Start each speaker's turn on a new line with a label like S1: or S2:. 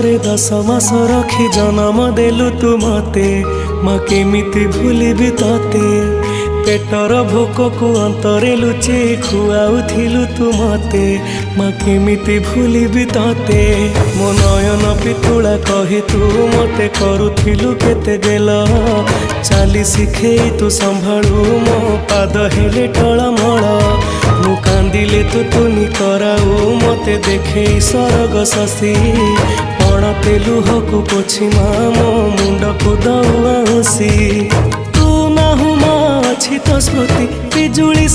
S1: गर्भरे 10 मास रखी जन्म देलु तू मते माँ केमिति भूलिबि तते पेटर भोक को अंतरे लुचे खुआउथिलु तू मते माँ केमिति भूलिबि तते मो नयन पितुला कहे तू मते करुथिलु केते गेल चाली शिखेई तू संभाळु मो पाद हेले टळमळ मु कांदिले तू तुनी कराऊ मते देखे सरग शशि पणते लुहकु पोछि मो मुंड को दौसी तू नाहु मा अछि तो स्मृति बिजुली।